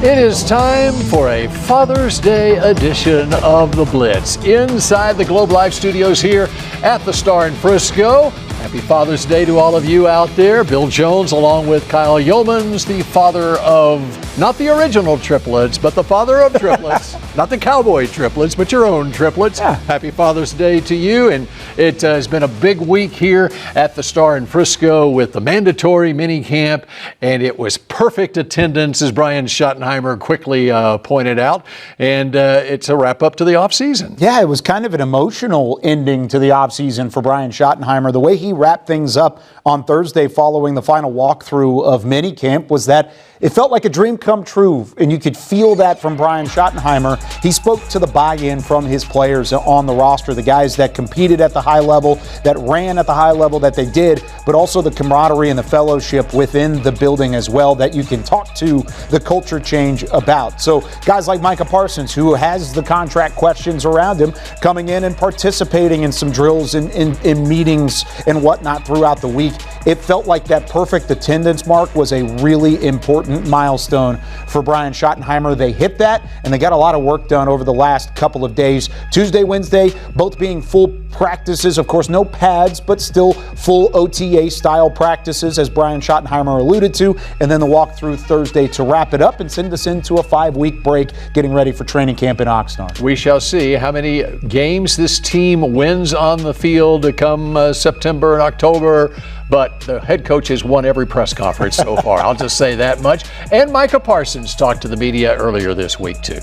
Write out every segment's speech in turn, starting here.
It is time for a Father's Day edition of The Blitz. Inside the Globe Live studios here at the Star in Frisco. Happy Father's Day to all of you out there. Bill Jones along with Kyle Yeomans, the father of, not the original triplets, but the father of triplets. Not the Cowboy triplets, but your own triplets. Yeah. Happy Father's Day to you. And it has been a big week here at the Star in Frisco with the mandatory mini camp. And it was perfect attendance, as Brian Schottenheimer quickly pointed out. And it's a wrap up to the offseason. Yeah, it was kind of an emotional ending to the offseason for Brian Schottenheimer. The way he wrapped things up on Thursday following the final walkthrough of minicamp was that it felt like a dream come true, and you could feel that from Brian Schottenheimer. He spoke to the buy-in from his players on the roster, the guys that competed at the high level, that ran at the high level that they did, but also the camaraderie and the fellowship within the building as well that you can talk to the culture change about. So guys like Micah Parsons, who has the contract questions around him, coming in and participating in some drills in meetings and whatnot throughout the week. It felt like that perfect attendance mark was a really important milestone for Brian Schottenheimer. They hit that, and they got a lot of work done over the last couple of days. Tuesday, Wednesday, both being full practices. Of course, no pads, but still full OTA-style practices, as Brian Schottenheimer alluded to. And then the walkthrough Thursday to wrap it up and send us into a 5-week break, getting ready for training camp in Oxnard. We shall see how many games this team wins on the field to come September and October. But the head coach has won every press conference so far. I'll just say that much. And Micah Parsons talked to the media earlier this week, too.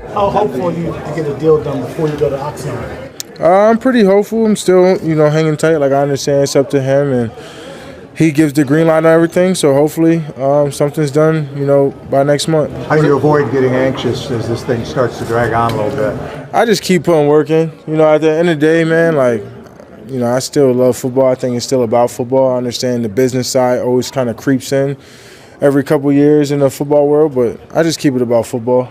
How hopeful are you to get a deal done before you go to Oxnard? I'm pretty hopeful. I'm still, hanging tight. Like, I understand it's up to him, and he gives the green light on everything. So hopefully something's done, by next month. How do you avoid getting anxious as this thing starts to drag on a little bit? I just keep on working. At the end of the day, man, I still love football. I think it's still about football. I understand the business side always kind of creeps in every couple years in the football world, but I just keep it about football.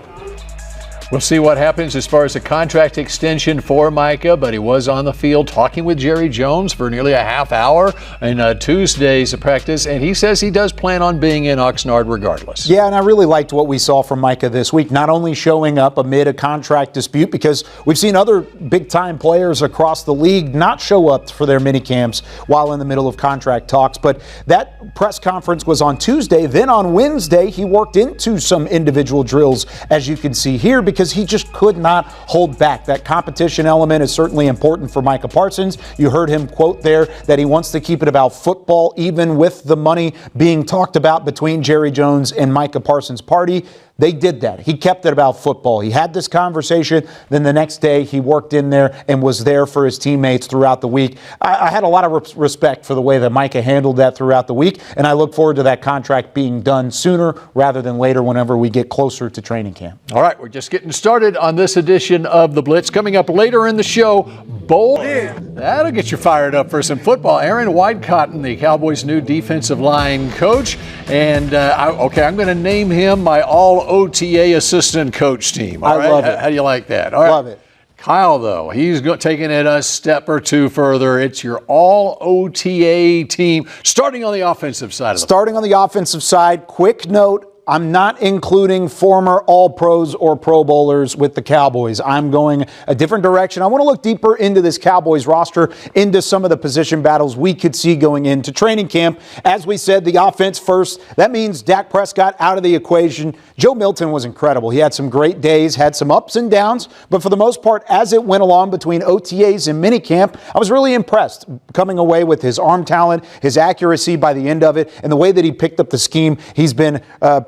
We'll see what happens as far as the contract extension for Micah, but he was on the field talking with Jerry Jones for nearly a half hour in Tuesday's practice, and he says he does plan on being in Oxnard regardless. Yeah, and I really liked what we saw from Micah this week, not only showing up amid a contract dispute, because we've seen other big-time players across the league not show up for their minicamps while in the middle of contract talks, but that press conference was on Tuesday. Then on Wednesday, he worked into some individual drills, as you can see here, because he just could not hold back. That competition element is certainly important for Micah Parsons. You heard him quote there that he wants to keep it about football, even with the money being talked about between Jerry Jones and Micah Parsons' party. They did that. He kept it about football. He had this conversation. Then the next day he worked in there and was there for his teammates throughout the week. I had a lot of respect for the way that Micah handled that throughout the week, and I look forward to that contract being done sooner rather than later whenever we get closer to training camp. All right, we're just getting started on this edition of The Blitz. Coming up later in the show, that'll get you fired up for some football. Aaron Whitecotton, the Cowboys' new defensive line coach. And, I'm going to name him my all-OTA assistant coach team. All right? Love it. How do you like that? All right. Love it. Kyle, though, he's taking it a step or two further. It's your all-OTA team, starting on the offensive side of the ball. Starting on the offensive side, quick note, I'm not including former All-Pros or Pro Bowlers with the Cowboys. I'm going a different direction. I want to look deeper into this Cowboys roster, into some of the position battles we could see going into training camp. As we said, the offense first. That means Dak Prescott out of the equation. Joe Milton was incredible. He had some great days, had some ups and downs, but for the most part, as it went along between OTAs and minicamp, I was really impressed coming away with his arm talent, his accuracy by the end of it, and the way that he picked up the scheme. He's been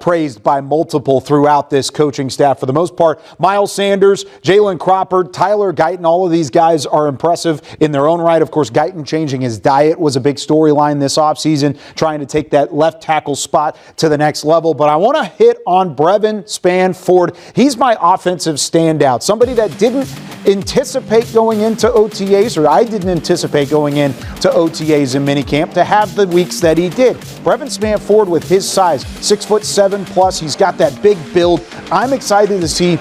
praised by multiple throughout this coaching staff for the most part. Miles Sanders, Jalen Crawford, Tyler Guyton, all of these guys are impressive in their own right. Of course, Guyton changing his diet was a big storyline this offseason, trying to take that left tackle spot to the next level. But I want to hit on Brevin Spann-Ford. He's my offensive standout, somebody that didn't anticipate going into OTAs, or I didn't anticipate going into OTAs and minicamp to have the weeks that he did. Brevin Spann-Ford with his size, 6'7" plus, he's got that big build. I'm excited to see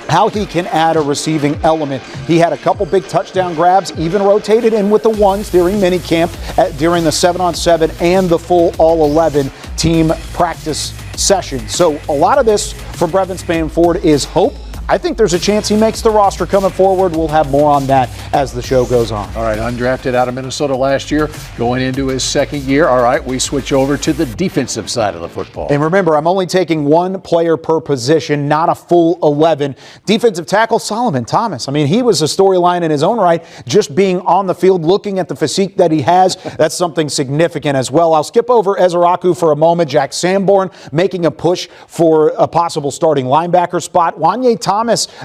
how he can add a receiving element. He had a couple big touchdown grabs, even rotated in with the ones during minicamp, during the 7-on-7 and the full all-11 team practice session. So a lot of this from Brevin Spanford is hope. I think there's a chance he makes the roster coming forward. We'll have more on that as the show goes on. All right, undrafted out of Minnesota last year, going into his second year. All right, we switch over to the defensive side of the football. And remember, I'm only taking one player per position, not a full 11. Defensive tackle Solomon Thomas. I mean, he was a storyline in his own right, just being on the field, looking at the physique that he has. That's something significant as well. I'll skip over Ezeraku for a moment. Jack Sanborn making a push for a possible starting linebacker spot. Wanye Thomas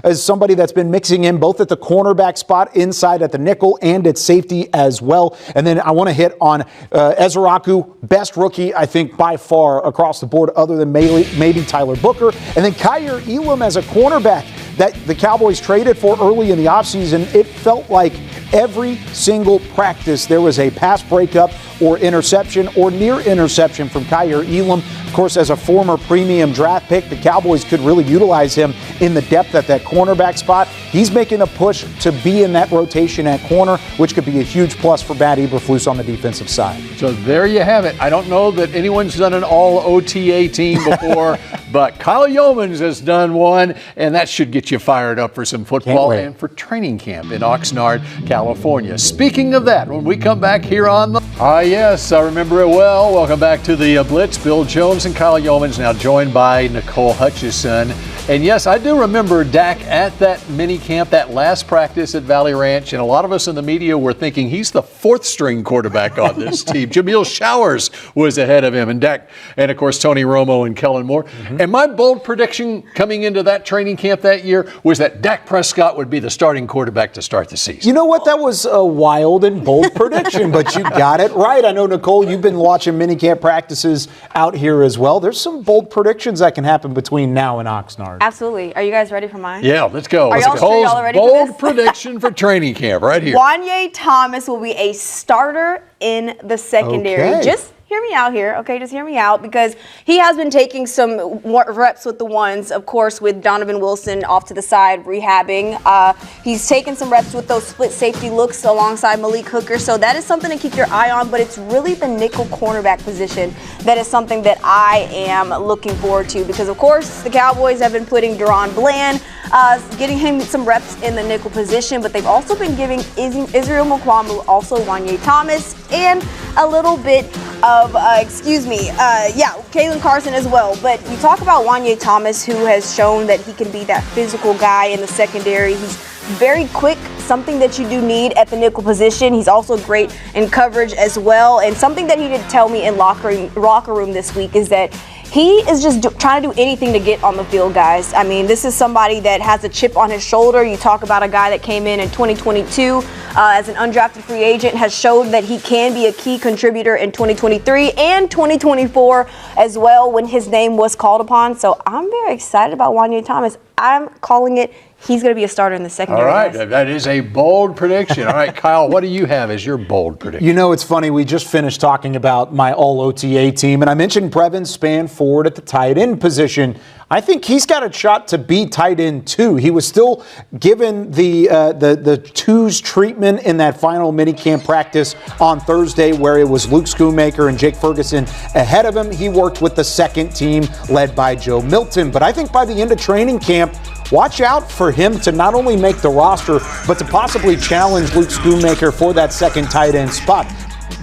is somebody that's been mixing in both at the cornerback spot, inside at the nickel, and at safety as well. And then I want to hit on Ezeraku, best rookie, I think, by far across the board, other than maybe Tyler Booker. And then Kyer Elam as a cornerback that the Cowboys traded for early in the offseason. It felt like every single practice there was a pass breakup or interception or near interception from Kyer Elam. Of course, as a former premium draft pick, the Cowboys could really utilize him in the depth at that cornerback spot. He's making a push to be in that rotation at corner, which could be a huge plus for Matt Eberflus on the defensive side. So there you have it. I don't know that anyone's done an all OTA team before, but Kyle Yeomans has done one, and that should get you fired up for some football and for training camp in Oxnard, California. Speaking of that, when we come back here on the... yes, I remember it well. Welcome back to the Blitz. Bill Jones and Kyle Yeomans now joined by Nicole Hutchison. And yes, I do remember Dak at that mini camp, that last practice at Valley Ranch, and a lot of us in the media were thinking he's the fourth string quarterback on this team. Jameel Showers was ahead of him, and Dak, and of course Tony Romo and Kellen Moore. And my bold prediction coming into that training camp that year was that Dak Prescott would be the starting quarterback to start the season. You know what? That was a wild and bold prediction, but you got it right. I know, Nicole, you've been watching minicamp practices out here as well. There's some bold predictions that can happen between now and Oxnard. Absolutely. Are you guys ready for mine? Yeah, let's go. Are y'all sure y'all are ready for bold this? prediction for training camp right here. Wanye Thomas will be a starter in the secondary. Okay. Just hear me out here, okay? Just hear me out, because he has been taking some reps with the ones, of course, with Donovan Wilson off to the side rehabbing. He's taken some reps with those split safety looks alongside Malik Hooker, so that is something to keep your eye on, but it's really the nickel cornerback position that is something that I am looking forward to, because, of course, the Cowboys have been putting Deron Bland, getting him some reps in the nickel position, but they've also been giving Israel Mukuamu, also Wanye Thomas, and a little bit of, Kalen Carson as well. But you talk about Wanye Thomas, who has shown that he can be that physical guy in the secondary. He's very quick, something that you do need at the nickel position. He's also great in coverage as well. And something that he did tell me in locker room this week is that he is just trying to do anything to get on the field, guys. I mean, this is somebody that has a chip on his shoulder. You talk about a guy that came in 2022 as an undrafted free agent, has showed that he can be a key contributor in 2023 and 2024 as well when his name was called upon. So I'm very excited about Wanye Thomas. I'm calling it. He's going to be a starter in the secondary. All right, guys. that is a bold prediction. All right, Kyle, what do you have as your bold prediction? You know, it's funny. We just finished talking about my all-OTA team, and I mentioned Brevin Spanford at the tight end position. I think he's got a shot to be tight end too. He was still given the twos treatment in that final minicamp practice on Thursday, where it was Luke Schoonmaker and Jake Ferguson ahead of him. He worked with the second team led by Joe Milton. But I think by the end of training camp, watch out for him to not only make the roster, but to possibly challenge Luke Schoonmaker for that second tight end spot.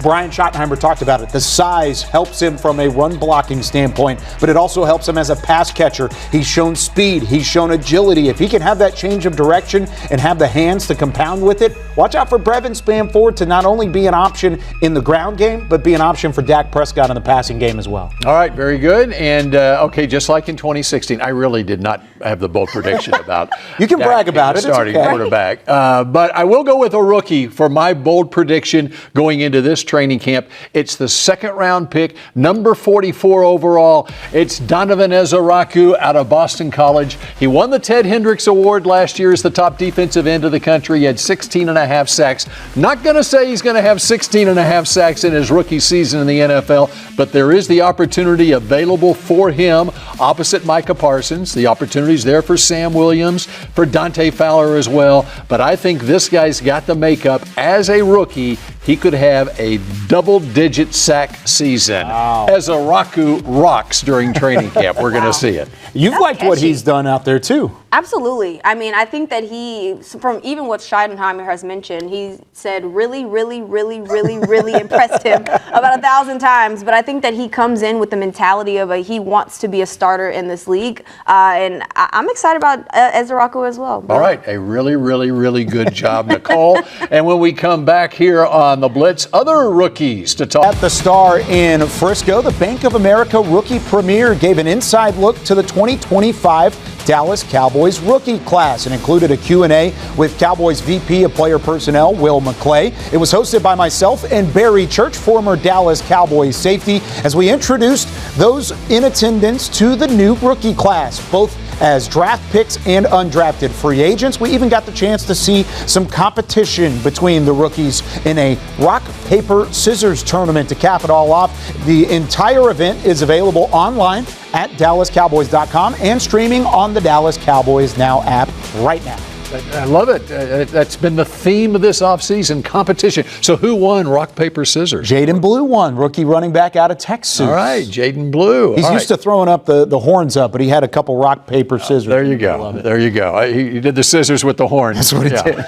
Brian Schottenheimer talked about it. The size helps him from a run blocking standpoint, but it also helps him as a pass catcher. He's shown speed. He's shown agility. If he can have that change of direction and have the hands to compound with it, watch out for Brevin Spanford to not only be an option in the ground game, but be an option for Dak Prescott in the passing game as well. All right, very good. And, okay, just like in 2016, I really did not have the bold prediction about You can Dak brag about it. starting It's okay. quarterback. But I will go with a rookie for my bold prediction going into this training camp. It's the second-round pick, number 44 overall. It's Donovan Ezeraku out of Boston College. He won the Ted Hendricks Award last year as the top defensive end of the country. He had 16.5 sacks. Not going to say he's going to have 16.5 sacks in his rookie season in the NFL, but there is the opportunity available for him opposite Micah Parsons. The opportunity's there for Sam Williams, for Dante Fowler as well. But I think this guy's got the makeup as a rookie. He could have a double-digit sack season. As Araku rocks during training camp, we're going to see it. You've liked what he's done out there, too. Absolutely. I mean, I think that from even what Scheidenheimer has mentioned, he said really impressed him about 1,000 times. But I think that he comes in with the mentality of he wants to be a starter in this league. And I'm excited about Ezra as well. All right. A really good job, Nicole. And when we come back here on the Blitz, other rookies to talk. At the Star in Frisco, the Bank of America Rookie Premier gave an inside look to the 2025 Dallas Cowboys rookie class and included a Q&A with Cowboys VP of Player Personnel, Will McClay. It was hosted by myself and Barry Church, former Dallas Cowboys safety, as we introduced those in attendance to the new rookie class, both as draft picks and undrafted free agents. We even got the chance to see some competition between the rookies in a rock, paper, scissors tournament to cap it all off. The entire event is available online at DallasCowboys.com and streaming on the Dallas Cowboys Now app right now. I love it. That's been the theme of this offseason, competition. So who won rock, paper, scissors? Jaden Blue won, rookie running back out of Texas. All right, Jaden Blue. He's used to throwing up the horns up, but he had a couple rock, paper, scissors. There you go. There you go. He did the scissors with the horns. That's what he did.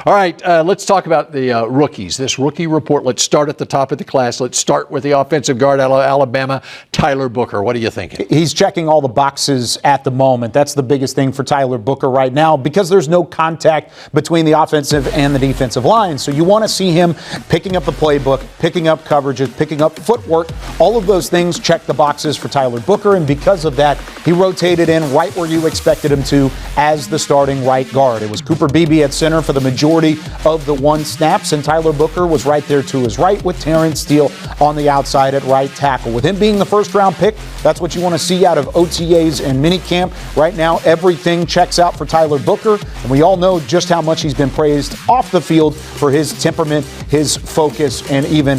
All right, let's talk about the rookies. This rookie report, let's start at the top of the class. Let's start with the offensive guard out of Alabama, Tyler Booker. What are you thinking? He's checking all the boxes at the moment. That's the biggest thing for Tyler Booker right now because there's no contact between the offensive and the defensive line. So you want to see him picking up the playbook, picking up coverages, picking up footwork. All of those things check the boxes for Tyler Booker, and because of that, he rotated in right where you expected him to as the starting right guard. It was Cooper Beebe at center for the majority of the one snaps, and Tyler Booker was right there to his right with Terrence Steele on the outside at right tackle. With him being the first-round pick, that's what you want to see out of OTAs and minicamp. Right now, everything checks out for Tyler Booker, and we all know just how much he's been praised off the field for his temperament, his focus, and even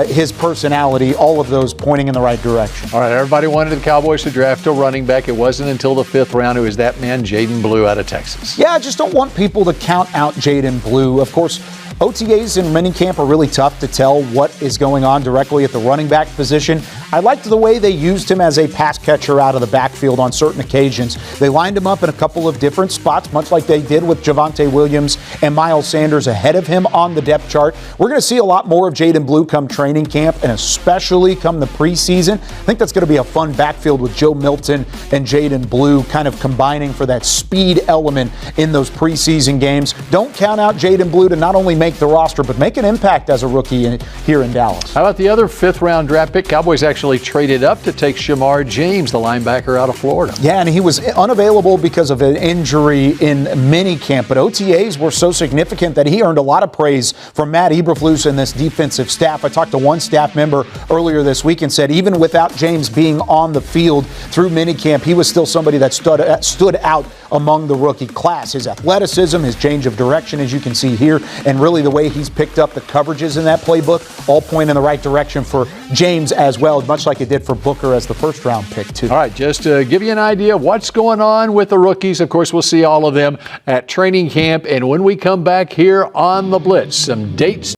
his personality, all of those pointing in the right direction. All right, everybody wanted the Cowboys to draft a running back. It wasn't until the 5th round. It was that man, Jaden Blue, out of Texas. Yeah, I just don't want people to count out Jaden Blue. Of course, OTAs and minicamp are really tough to tell what is going on directly at the running back position. I liked the way they used him as a pass catcher out of the backfield on certain occasions. They lined him up in a couple of different spots, much like they did with Javonte Williams and Miles Sanders ahead of him on the depth chart. We're going to see a lot more of Jaden Blue come training camp and especially come the preseason. I think that's going to be a fun backfield with Joe Milton and Jaden Blue kind of combining for that speed element in those preseason games. Don't count out Jaden Blue to not only make the roster, but make an impact as a rookie here in Dallas. How about the other 5th round draft pick? Cowboys actually traded up to take Shamar James, the linebacker out of Florida. Yeah, and he was unavailable because of an injury in minicamp, but OTAs were so significant that he earned a lot of praise from Matt Eberflus and this defensive staff. I talked to one staff member earlier this week and said even without James being on the field through minicamp, he was still somebody that stood out among the rookie class. His athleticism, his change of direction, as you can see here, and really the way he's picked up the coverages in that playbook all point in the right direction for James as well, much like it did for Booker as the first-round pick, too. All right, just to give you an idea of what's going on with the rookies, of course, we'll see all of them at training camp, and when we come back here on The Blitz, some dates